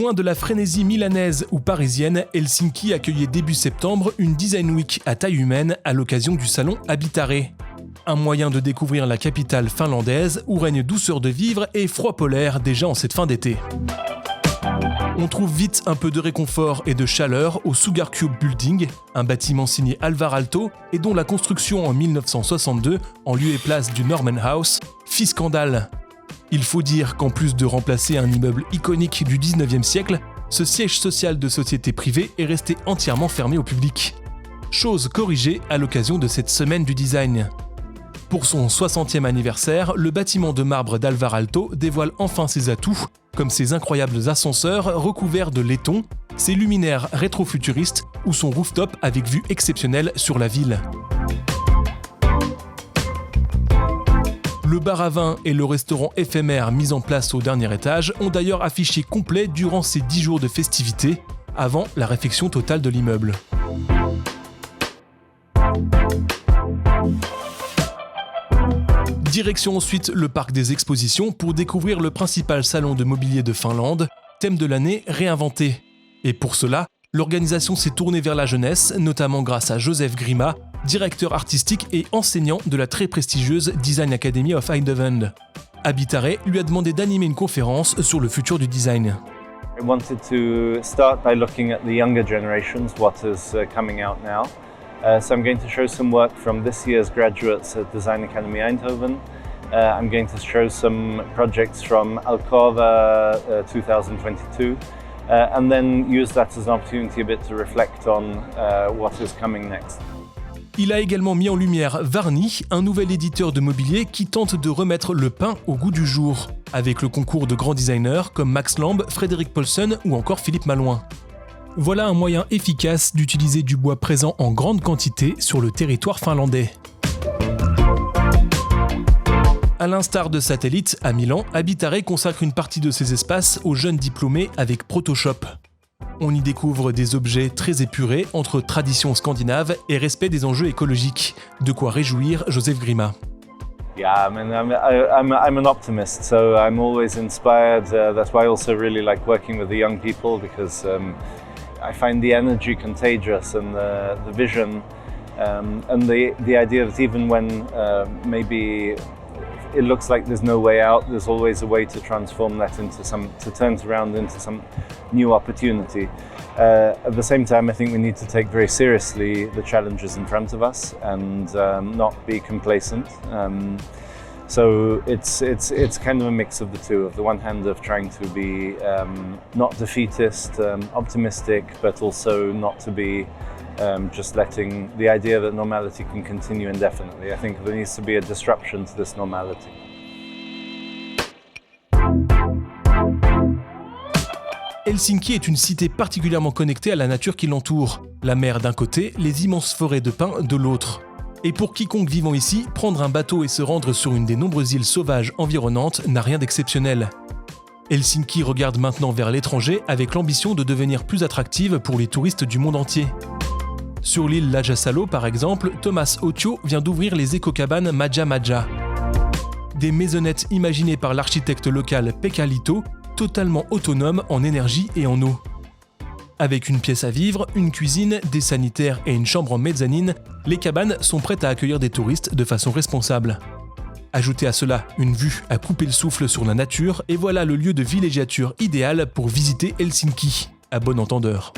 Loin de la frénésie milanaise ou parisienne, Helsinki accueillait début septembre une Design Week à taille humaine à l'occasion du salon Habitare. Un moyen de découvrir la capitale finlandaise où règne douceur de vivre et froid polaire déjà en cette fin d'été. On trouve vite un peu de réconfort et de chaleur au Sugarcube Building, un bâtiment signé Alvar Aalto et dont la construction en 1962, en lieu et place du Norman House, fit scandale. Il faut dire qu'en plus de remplacer un immeuble iconique du 19e siècle, ce siège social de société privée est resté entièrement fermé au public. Chose corrigée à l'occasion de cette semaine du design. Pour son 60e anniversaire, le bâtiment de marbre d'Alvar Aalto dévoile enfin ses atouts, comme ses incroyables ascenseurs recouverts de laiton, ses luminaires rétrofuturistes ou son rooftop avec vue exceptionnelle sur la ville. Le bar à vin et le restaurant éphémère mis en place au dernier étage ont d'ailleurs affiché complet durant ces 10 jours de festivités, avant la réfection totale de l'immeuble. Direction ensuite le parc des expositions pour découvrir le principal salon de mobilier de Finlande, thème de l'année réinventé. Et pour cela, l'organisation s'est tournée vers la jeunesse, notamment grâce à Joseph Grima, directeur artistique et enseignant de la très prestigieuse Design Academy of Eindhoven. Habitare lui a demandé d'animer une conférence sur le futur du design. I wanted to start by looking at the younger generations, what is coming out now. So I'm going to show some work from this year's graduates at Design Academy Eindhoven. I'm going to show some projects from Alcova 2022 and then use that as an opportunity a bit to reflect on what is coming next. Il a également mis en lumière Varni, un nouvel éditeur de mobilier qui tente de remettre le pain au goût du jour, avec le concours de grands designers comme Max Lamb, Frédéric Paulsen ou encore Philippe Malouin. Voilà un moyen efficace d'utiliser du bois présent en grande quantité sur le territoire finlandais. À l'instar de Satellite, à Milan, Habitare consacre une partie de ses espaces aux jeunes diplômés avec Protoshop. On y découvre des objets très épurés entre tradition scandinave et respect des enjeux écologiques. De quoi réjouir Joseph Grima. Yeah, I mean, I'm an optimist, so I'm always inspired. That's why I also really like working with the young people because I find the energy contagious and the vision and the idea that even when maybe it looks like there's no way out, there's always a way to transform that to turn it around into some new opportunity. At the same time, I think we need to take very seriously the challenges in front of us and not be complacent. So it's kind of a mix of the two. Of the one hand, of trying to be not defeatist, optimistic, but also not to be just letting the idea that normality can continue indefinitely. I think there needs to be a disruption to this normality. Helsinki est une cité particulièrement connectée à la nature qui l'entoure. La mer d'un côté, les immenses forêts de pins de l'autre. Et pour quiconque vivant ici, prendre un bateau et se rendre sur une des nombreuses îles sauvages environnantes n'a rien d'exceptionnel. Helsinki regarde maintenant vers l'étranger avec l'ambition de devenir plus attractive pour les touristes du monde entier. Sur l'île Lajasalo, par exemple, Thomas Otio vient d'ouvrir les éco-cabanes Maja Maja. Des maisonnettes imaginées par l'architecte local Pekka Lito, totalement autonomes en énergie et en eau. Avec une pièce à vivre, une cuisine, des sanitaires et une chambre en mezzanine, les cabanes sont prêtes à accueillir des touristes de façon responsable. Ajoutez à cela une vue à couper le souffle sur la nature et voilà le lieu de villégiature idéal pour visiter Helsinki, à bon entendeur.